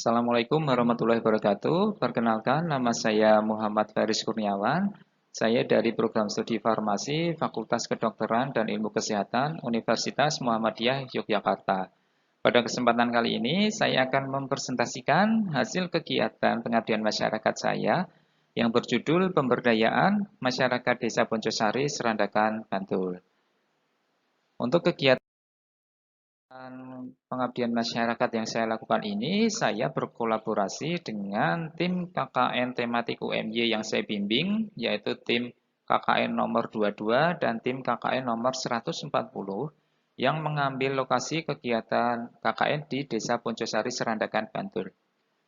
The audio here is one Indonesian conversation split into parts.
Assalamualaikum warahmatullahi wabarakatuh. Perkenalkan, nama saya Muhammad Faris Kurniawan. Saya dari Program Studi Farmasi, Fakultas Kedokteran dan Ilmu Kesehatan, Universitas Muhammadiyah Yogyakarta. Pada kesempatan kali ini, saya akan mempresentasikan hasil kegiatan pengabdian masyarakat saya yang berjudul Pemberdayaan Masyarakat Desa Poncosari, Serandakan, Bantul. Untuk kegiatan pengabdian masyarakat yang saya lakukan ini, saya berkolaborasi dengan tim KKN tematik UMY yang saya bimbing, yaitu tim KKN nomor 22 dan tim KKN nomor 140 yang mengambil lokasi kegiatan KKN di Desa Poncosari, Serandakan, Bantul.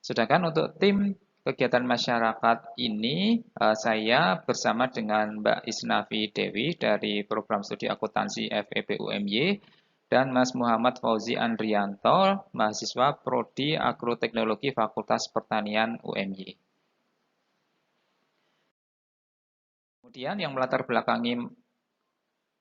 Sedangkan untuk tim kegiatan masyarakat ini, saya bersama dengan Mbak Isnavi Dewi dari Program Studi Akuntansi FEB UMY, dan Mas Muhammad Fauzi Andrianto, mahasiswa Prodi Agroteknologi Fakultas Pertanian UMY. Kemudian yang melatar belakangi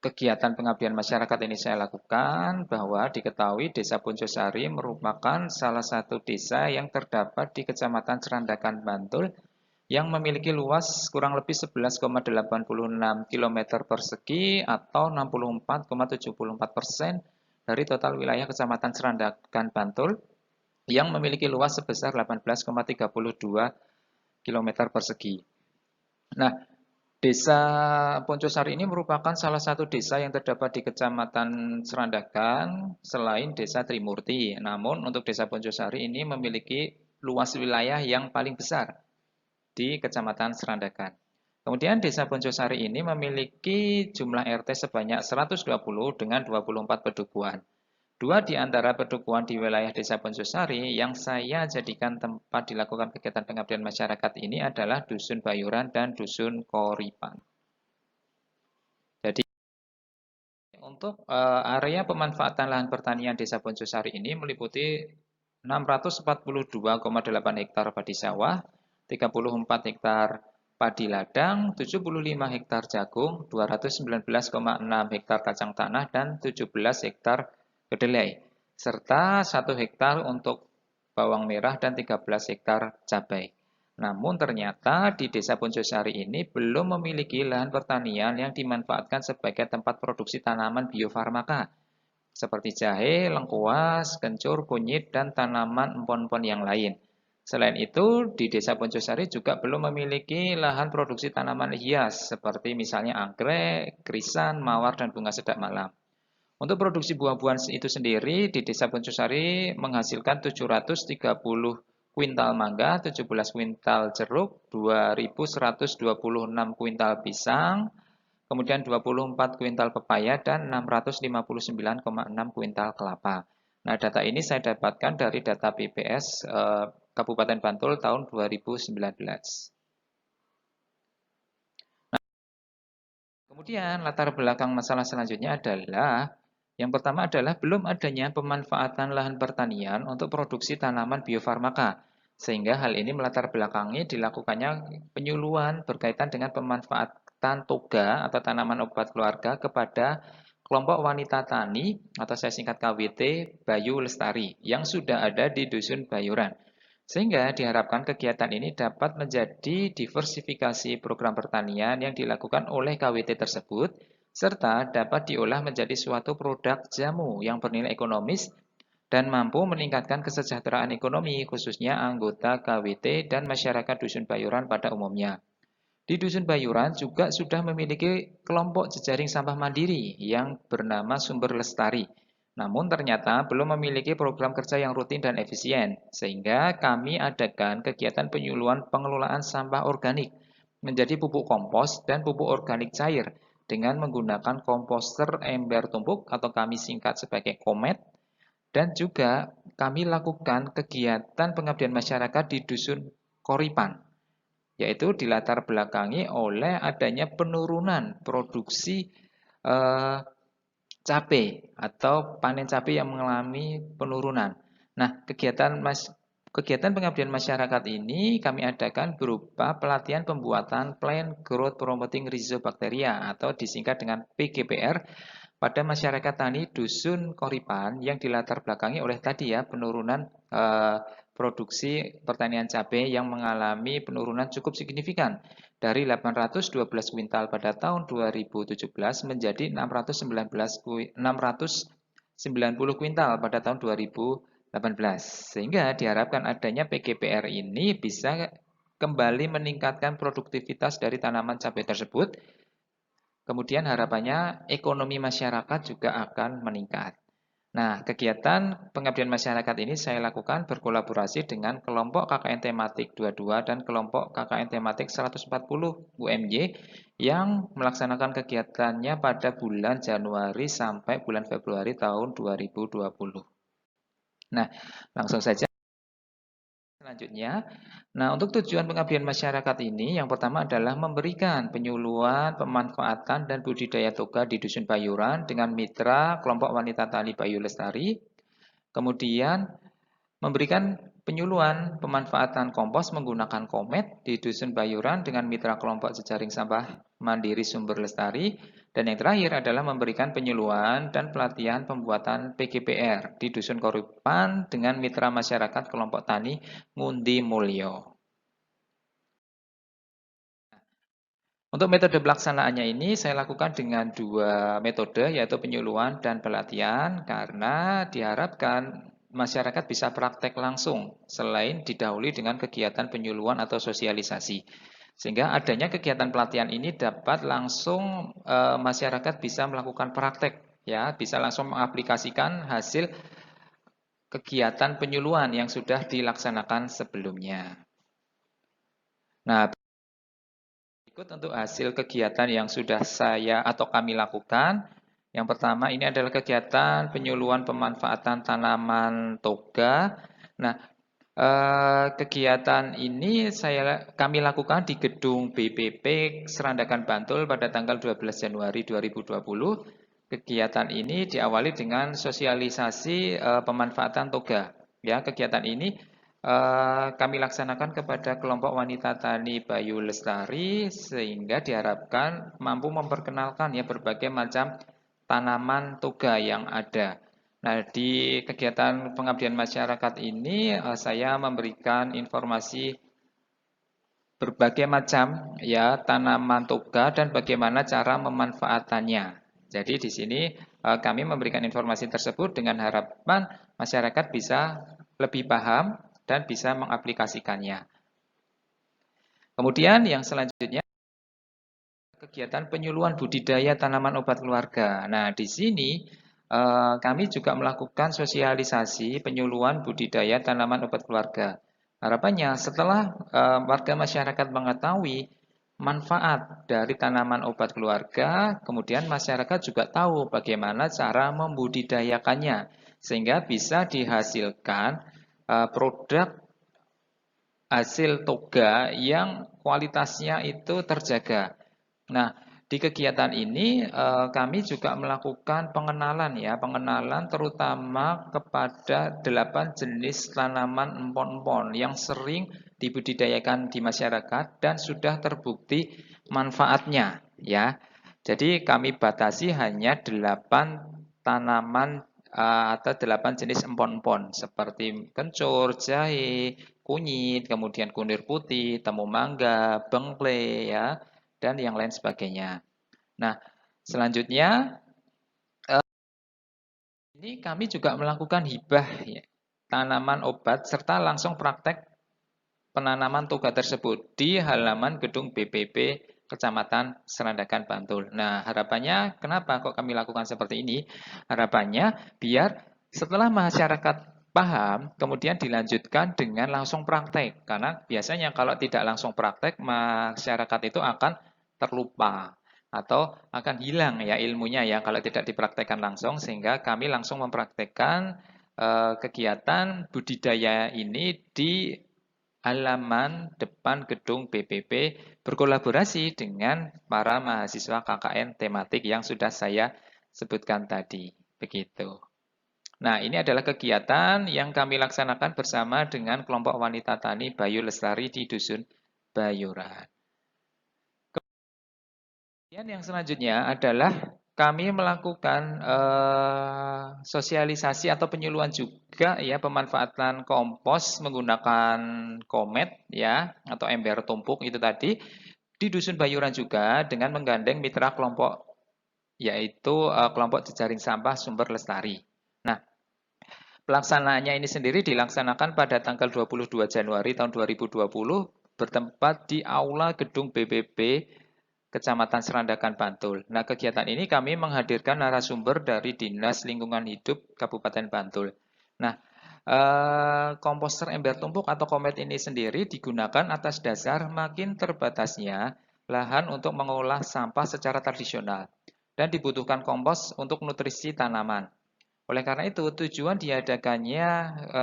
kegiatan pengabdian masyarakat ini saya lakukan bahwa diketahui Desa Poncosari merupakan salah satu desa yang terdapat di Kecamatan Serandakan, Bantul yang memiliki luas kurang lebih 11,86 km persegi atau 64,74% dari total wilayah Kecamatan Serandakan, Bantul yang memiliki luas sebesar 18,32 km persegi. Nah, Desa Poncosari ini merupakan salah satu desa yang terdapat di Kecamatan Serandakan selain Desa Trimurti. Namun untuk Desa Poncosari ini memiliki luas wilayah yang paling besar di Kecamatan Serandakan. Kemudian Desa Poncosari ini memiliki jumlah RT sebanyak 120 dengan 24 pedukuhan. Dua di antara pedukuhan di wilayah Desa Poncosari yang saya jadikan tempat dilakukan kegiatan pengabdian masyarakat ini adalah Dusun Bayuran dan Dusun Koripan. Jadi untuk area pemanfaatan lahan pertanian Desa Poncosari ini meliputi 642,8 hektar padi sawah, 34 hektar padi ladang, 75 hektar jagung, 219,6 hektar kacang tanah, dan 17 hektar kedelai, serta 1 hektar untuk bawang merah dan 13 hektar cabai. Namun ternyata di Desa Poncosari ini belum memiliki lahan pertanian yang dimanfaatkan sebagai tempat produksi tanaman biofarmaka, seperti jahe, lengkuas, kencur, kunyit, dan tanaman empon-empon yang lain. Selain itu, di Desa Poncosari juga belum memiliki lahan produksi tanaman hias, seperti misalnya anggrek, krisan, mawar, dan bunga sedak malam. Untuk produksi buah-buahan itu sendiri, di Desa Poncosari menghasilkan 730 kuintal mangga, 17 kuintal jeruk, 2.126 kuintal pisang, kemudian 24 kuintal pepaya, dan 659,6 kuintal kelapa. Nah, data ini saya dapatkan dari data BPS Kabupaten Bantul tahun 2019. Kemudian latar belakang masalah selanjutnya adalah yang pertama adalah belum adanya pemanfaatan lahan pertanian untuk produksi tanaman biofarmaka. Sehingga hal ini melatar belakangi dilakukannya penyuluhan berkaitan dengan pemanfaatan toga atau tanaman obat keluarga kepada kelompok wanita tani atau saya singkat KWT Bayu Lestari yang sudah ada di Dusun Bayuran. Sehingga diharapkan kegiatan ini dapat menjadi diversifikasi program pertanian yang dilakukan oleh KWT tersebut, serta dapat diolah menjadi suatu produk jamu yang bernilai ekonomis dan mampu meningkatkan kesejahteraan ekonomi khususnya anggota KWT dan masyarakat Dusun Bayuran pada umumnya. Di Dusun Bayuran juga sudah memiliki kelompok jejaring sampah mandiri yang bernama Sumber Lestari. Namun ternyata belum memiliki program kerja yang rutin dan efisien, sehingga kami adakan kegiatan penyuluhan pengelolaan sampah organik menjadi pupuk kompos dan pupuk organik cair dengan menggunakan komposter ember tumpuk atau kami singkat sebagai komet, dan juga kami lakukan kegiatan pengabdian masyarakat di Dusun Koripan, yaitu dilatar belakangi oleh adanya penurunan produksi eh, cabai atau panen cabai yang mengalami penurunan. Nah, kegiatan pengabdian masyarakat ini kami adakan berupa pelatihan pembuatan Plant Growth Promoting Rhizobacteria atau disingkat dengan PGPR pada masyarakat tani Dusun Koripan yang dilatar belakangi oleh tadi ya penurunan produksi pertanian cabai yang mengalami penurunan cukup signifikan dari 812 kuintal pada tahun 2017 menjadi 690 kuintal pada tahun 2018. Sehingga diharapkan adanya PGPR ini bisa kembali meningkatkan produktivitas dari tanaman cabai tersebut. Kemudian harapannya ekonomi masyarakat juga akan meningkat. Nah, kegiatan pengabdian masyarakat ini saya lakukan berkolaborasi dengan kelompok KKN tematik 22 dan kelompok KKN tematik 140 UMY yang melaksanakan kegiatannya pada bulan Januari sampai bulan Februari tahun 2020. Nah, langsung saja selanjutnya. Nah, untuk tujuan pengabdian masyarakat ini yang pertama adalah memberikan penyuluhan, pemanfaatan, dan budidaya toga di Dusun Bayuran dengan mitra kelompok wanita tani Bayu Lestari. Kemudian memberikan penyuluhan pemanfaatan kompos menggunakan komet di Dusun Bayuran dengan mitra kelompok jejaring sampah mandiri Sumber Lestari. Dan yang terakhir adalah memberikan penyuluhan dan pelatihan pembuatan PGPR di Dusun Korupan dengan mitra masyarakat kelompok tani Ngundi Mulyo. Untuk metode pelaksanaannya ini saya lakukan dengan dua metode, yaitu penyuluhan dan pelatihan, karena diharapkan masyarakat bisa praktek langsung selain didahului dengan kegiatan penyuluhan atau sosialisasi. Sehingga adanya kegiatan pelatihan ini dapat langsung masyarakat bisa melakukan praktek, ya, bisa langsung mengaplikasikan hasil kegiatan penyuluhan yang sudah dilaksanakan sebelumnya. Nah, berikut untuk hasil kegiatan yang sudah saya atau kami lakukan. Yang pertama ini adalah kegiatan penyuluhan pemanfaatan tanaman toga. Nah, kegiatan ini kami lakukan di gedung BPP Serandakan Bantul pada tanggal 12 Januari 2020. Kegiatan ini diawali dengan sosialisasi pemanfaatan toga. Ya, kegiatan ini kami laksanakan kepada kelompok wanita tani Bayu Lestari sehingga diharapkan mampu memperkenalkan ya berbagai macam tanaman toga yang ada. Nah, di kegiatan pengabdian masyarakat ini saya memberikan informasi berbagai macam ya tanaman toga dan bagaimana cara memanfaatannya. Jadi di sini kami memberikan informasi tersebut dengan harapan masyarakat bisa lebih paham dan bisa mengaplikasikannya. Kemudian yang selanjutnya kegiatan penyuluhan budidaya tanaman obat keluarga. Nah, di sini kami juga melakukan sosialisasi penyuluhan budidaya tanaman obat keluarga. Harapannya setelah warga masyarakat mengetahui manfaat dari tanaman obat keluarga, kemudian masyarakat juga tahu bagaimana cara membudidayakannya sehingga bisa dihasilkan produk hasil toga yang kualitasnya itu terjaga. Nah, di kegiatan ini kami juga melakukan pengenalan terutama kepada 8 jenis tanaman empon-empon yang sering dibudidayakan di masyarakat dan sudah terbukti manfaatnya ya. Jadi kami batasi hanya 8 tanaman atau 8 jenis empon-empon seperti kencur, jahe, kunyit, kemudian kunir putih, temu mangga, bengkle ya dan yang lain sebagainya. Nah, selanjutnya ini kami juga melakukan hibah ya, tanaman obat serta langsung praktek penanaman toga tersebut di halaman gedung BPP Kecamatan Serandakan Bantul. Nah, harapannya kenapa kok kami lakukan seperti ini? Harapannya biar setelah masyarakat paham, kemudian dilanjutkan dengan langsung praktek. Karena biasanya kalau tidak langsung praktek, masyarakat itu akan terlupa atau akan hilang ya ilmunya ya kalau tidak dipraktekkan langsung, sehingga kami langsung mempraktekkan kegiatan budidaya ini di halaman depan gedung BPP berkolaborasi dengan para mahasiswa KKN tematik yang sudah saya sebutkan tadi. Begitu. Nah, ini adalah kegiatan yang kami laksanakan bersama dengan kelompok wanita tani Bayu Lestari di Dusun Bayuran. Kemudian yang selanjutnya adalah kami melakukan sosialisasi atau penyuluhan juga ya pemanfaatan kompos menggunakan komet ya atau ember tumpuk itu tadi di Dusun Bayuran juga dengan menggandeng mitra kelompok yaitu kelompok jejaring sampah sumber lestari. Nah, pelaksanaannya ini sendiri dilaksanakan pada tanggal 22 Januari tahun 2020 bertempat di Aula Gedung BPB Kecamatan Serandakan, Bantul. Nah, kegiatan ini kami menghadirkan narasumber dari Dinas Lingkungan Hidup Kabupaten Bantul. Nah, komposter ember tumpuk atau komet ini sendiri digunakan atas dasar makin terbatasnya lahan untuk mengolah sampah secara tradisional dan dibutuhkan kompos untuk nutrisi tanaman. Oleh karena itu, tujuan diadakannya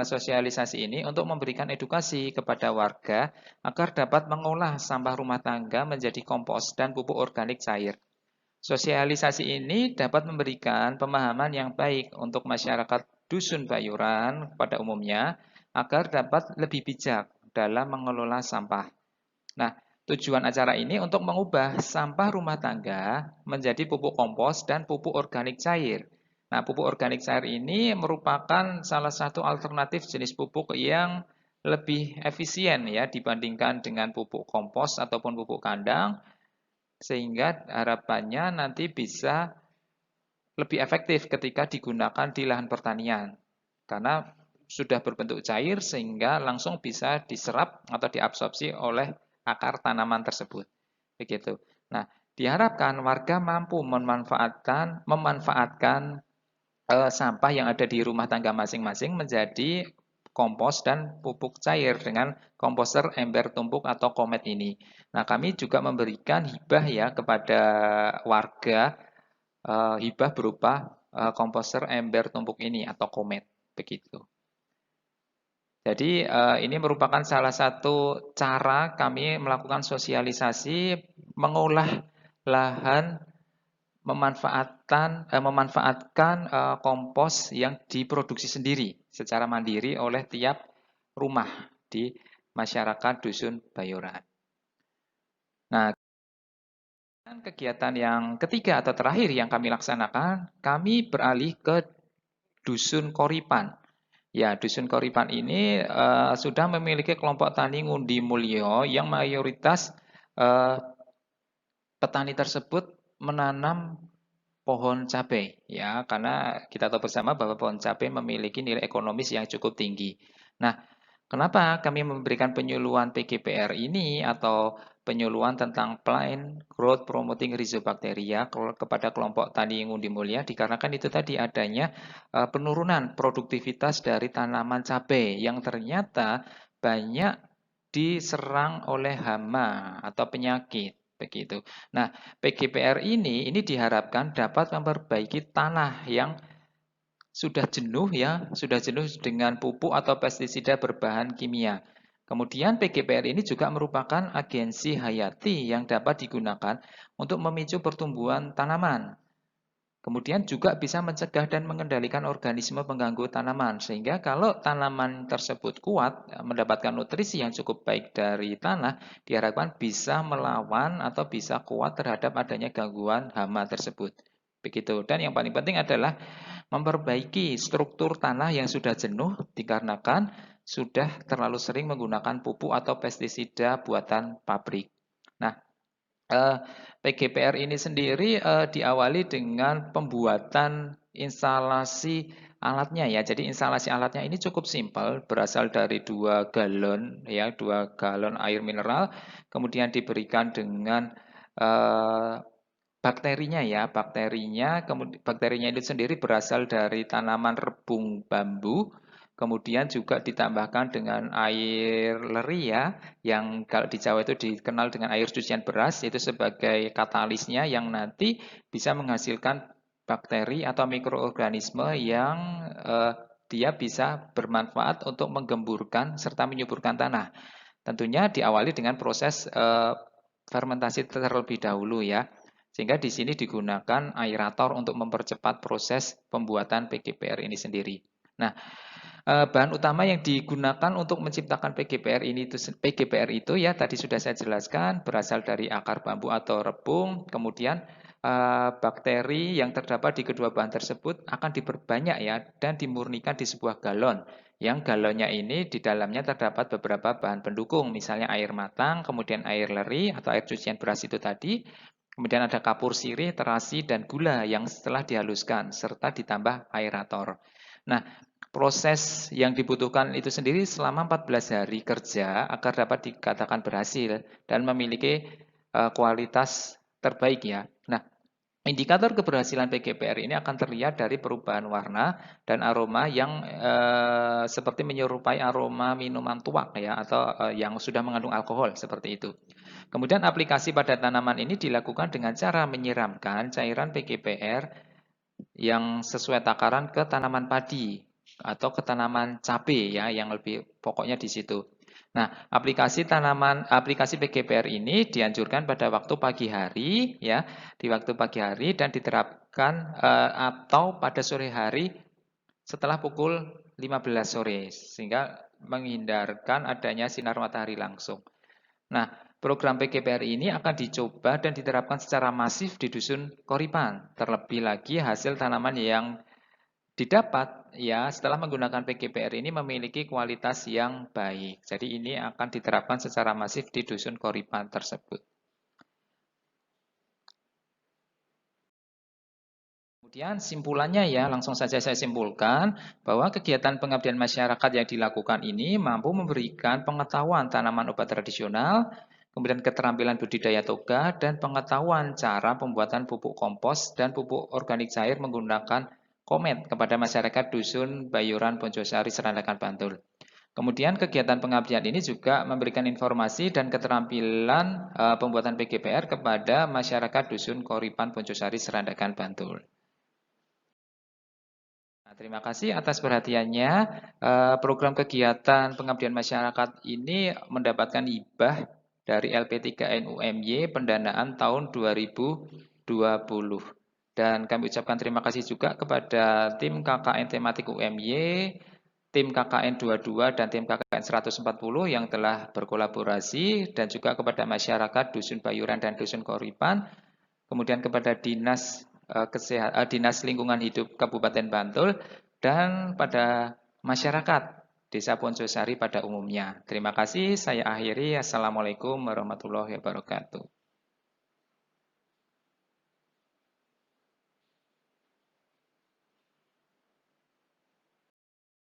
sosialisasi ini untuk memberikan edukasi kepada warga agar dapat mengolah sampah rumah tangga menjadi kompos dan pupuk organik cair. Sosialisasi ini dapat memberikan pemahaman yang baik untuk masyarakat Dusun Bayuran pada umumnya agar dapat lebih bijak dalam mengelola sampah. Nah, tujuan acara ini untuk mengubah sampah rumah tangga menjadi pupuk kompos dan pupuk organik cair. Nah, pupuk organik cair ini merupakan salah satu alternatif jenis pupuk yang lebih efisien ya dibandingkan dengan pupuk kompos ataupun pupuk kandang, sehingga harapannya nanti bisa lebih efektif ketika digunakan di lahan pertanian. Karena sudah berbentuk cair sehingga langsung bisa diserap atau diabsorpsi oleh akar tanaman tersebut. Begitu. Nah, diharapkan warga mampu memanfaatkan sampah yang ada di rumah tangga masing-masing menjadi kompos dan pupuk cair dengan komposter ember tumpuk atau komet ini. Nah, kami juga memberikan hibah ya kepada warga, hibah berupa komposter ember tumpuk ini atau komet begitu. Jadi ini merupakan salah satu cara kami melakukan sosialisasi mengolah lahan memanfaatkan kompos yang diproduksi sendiri secara mandiri oleh tiap rumah di masyarakat Dusun Bayuran. Nah, kegiatan yang ketiga atau terakhir yang kami laksanakan, kami beralih ke Dusun Koripan. Ya, Dusun Koripan ini sudah memiliki kelompok tani Ngundi Mulyo yang mayoritas eh, petani tersebut menanam pohon cabai ya karena kita tahu bersama bahwa pohon cabai memiliki nilai ekonomis yang cukup tinggi. Nah, kenapa kami memberikan penyuluhan PGPR ini atau penyuluhan tentang Plant Growth Promoting Rhizobacteria kepada kelompok tani Ngundi Mulia dikarenakan itu tadi adanya penurunan produktivitas dari tanaman cabai yang ternyata banyak diserang oleh hama atau penyakit begitu. Nah, PGPR ini diharapkan dapat memperbaiki tanah yang sudah jenuh ya, sudah jenuh dengan pupuk atau pestisida berbahan kimia. Kemudian PGPR ini juga merupakan agensi hayati yang dapat digunakan untuk memicu pertumbuhan tanaman. Kemudian juga bisa mencegah dan mengendalikan organisme pengganggu tanaman. Sehingga kalau tanaman tersebut kuat, mendapatkan nutrisi yang cukup baik dari tanah, diharapkan bisa melawan atau bisa kuat terhadap adanya gangguan hama tersebut. Begitu. Dan yang paling penting adalah memperbaiki struktur tanah yang sudah jenuh dikarenakan sudah terlalu sering menggunakan pupuk atau pestisida buatan pabrik. Nah, PGPR ini sendiri diawali dengan pembuatan instalasi alatnya ya. Jadi instalasi alatnya ini cukup simpel, berasal dari 2 galon ya, 2 galon air mineral, kemudian diberikan dengan eh, bakterinya ya. Bakterinya itu sendiri berasal dari tanaman rebung bambu. Kemudian juga ditambahkan dengan air leri ya, yang kalau di Jawa itu dikenal dengan air cucian beras, itu sebagai katalisnya yang nanti bisa menghasilkan bakteri atau mikroorganisme yang dia bisa bermanfaat untuk menggemburkan serta menyuburkan tanah. Tentunya diawali dengan proses fermentasi terlebih dahulu ya. Sehingga di sini digunakan aerator untuk mempercepat proses pembuatan PGPR ini sendiri. Nah, bahan utama yang digunakan untuk menciptakan PGPR itu ya tadi sudah saya jelaskan berasal dari akar bambu atau rebung, kemudian bakteri yang terdapat di kedua bahan tersebut akan diperbanyak ya dan dimurnikan di sebuah galon. Yang galonnya ini di dalamnya terdapat beberapa bahan pendukung, misalnya air matang, kemudian air leri atau air cucian beras itu tadi, kemudian ada kapur sirih, terasi, dan gula yang setelah dihaluskan, serta ditambah aerator. Nah, proses yang dibutuhkan itu sendiri selama 14 hari kerja agar dapat dikatakan berhasil dan memiliki kualitas terbaik ya. Nah, indikator keberhasilan PGPR ini akan terlihat dari perubahan warna dan aroma yang seperti menyerupai aroma minuman tuak ya atau yang sudah mengandung alkohol seperti itu. Kemudian aplikasi pada tanaman ini dilakukan dengan cara menyiramkan cairan PGPR yang sesuai takaran ke tanaman padi atau ke tanaman cabai ya yang lebih pokoknya di situ. Nah, aplikasi PGPR ini dianjurkan pada waktu pagi hari ya, di waktu pagi hari dan diterapkan atau pada sore hari setelah pukul 15 sore sehingga menghindarkan adanya sinar matahari langsung. Nah, program PGPR ini akan dicoba dan diterapkan secara masif di dusun Koripan. Terlebih lagi hasil tanaman yang didapat ya setelah menggunakan PGPR ini memiliki kualitas yang baik. Jadi ini akan diterapkan secara masif di dusun Koripan tersebut. Kemudian simpulannya ya, langsung saja saya simpulkan bahwa kegiatan pengabdian masyarakat yang dilakukan ini mampu memberikan pengetahuan tanaman obat tradisional, kemudian keterampilan budidaya toga, dan pengetahuan cara pembuatan pupuk kompos dan pupuk organik cair menggunakan komet kepada masyarakat Dusun Bayuran Bonjosari Serandakan Bantul. Kemudian kegiatan pengabdian ini juga memberikan informasi dan keterampilan pembuatan PGPR kepada masyarakat Dusun Koripan Bonjosari Serandakan Bantul. Nah, terima kasih atas perhatiannya. Program kegiatan pengabdian masyarakat ini mendapatkan hibah dari LP3NUMY pendanaan tahun 2020. Dan kami ucapkan terima kasih juga kepada tim KKN tematik UMY, tim KKN 22 dan tim KKN 140 yang telah berkolaborasi dan juga kepada masyarakat Dusun Bayuran dan Dusun Koripan, kemudian kepada Dinas Lingkungan Hidup Kabupaten Bantul dan pada masyarakat Desa Bonjosari pada umumnya. Terima kasih, saya akhiri. Assalamualaikum warahmatullahi wabarakatuh.